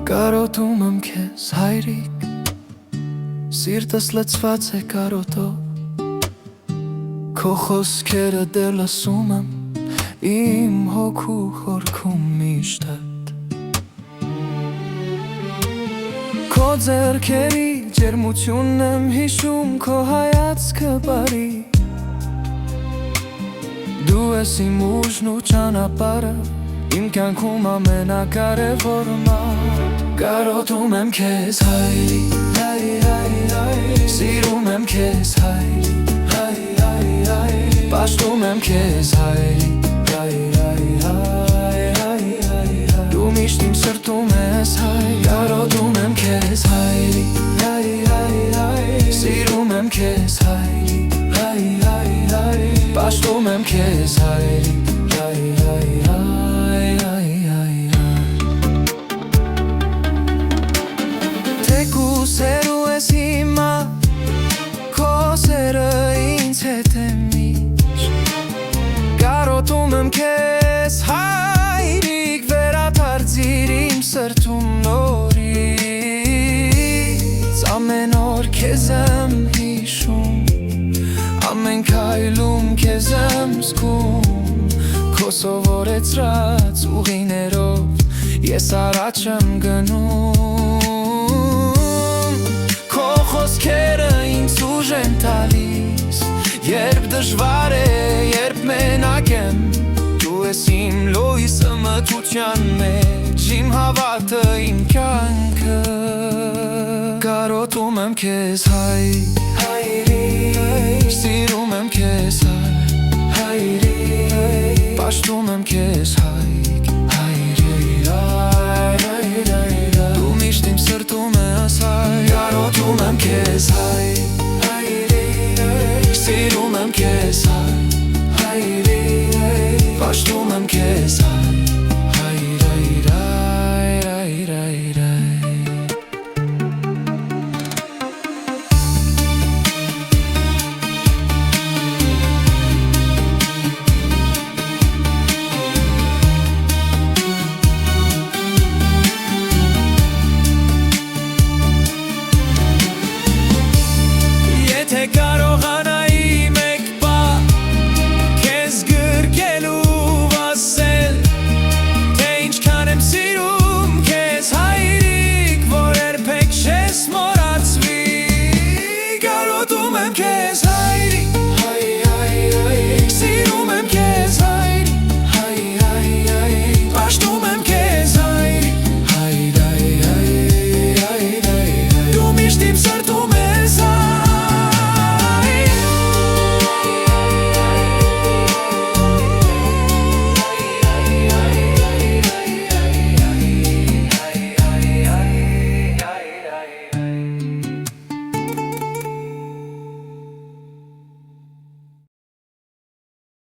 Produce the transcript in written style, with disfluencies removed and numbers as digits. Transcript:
Կարոտում եմ քեզ հայրիկ, սիրտս լցված է կարոտով, քո խոսքերը դեռ լսում եմ իմ հոգու խորքում միշտ հետ։ Քո ձեռքերի ջերմությունն եմ հիշում, քո հայացքը բարի, դու ես իմ ուժն ու ճանապարհը, իմ կյանքում ամենակարևորը։ Կարոտում եմ քեզ հայրիկ, սիրում եմ քեզ հայրիկ, պաշտում եմ քեզ հայրիկ, դու միշտ իմ սրտում ես հայրիկ։ Կարոտում եմ քեզ հայրիկ, սիրում եմ քեզ հայրիկ, պաշտում եմ քեզ հայրիկ, Սերու ես հիմա, քո սերը ինձ հետ է միշտ։ Կարոտում եմ քեզ հայրիկ, վերադարձիր իմ սրտում նորից։ Ամեն օր քեզ եմ հիշում, ամեն քայլում քեզ եմ զգում, քո սովորեցրած ուղիներով ես առաջ եմ գնում։ Խոսքերը ինձ ուժ են տալիս, երբ դժվար է, երբ մենակ եմ, դու ես իմ լույսը մթության մեջ, իմ հավատը, իմ կյանքը։ Կարոտում եմ քեզ հայրիկ, սիրում եմ քեզ հայրիկ, պաշտում եմ քեզ հայրիկ,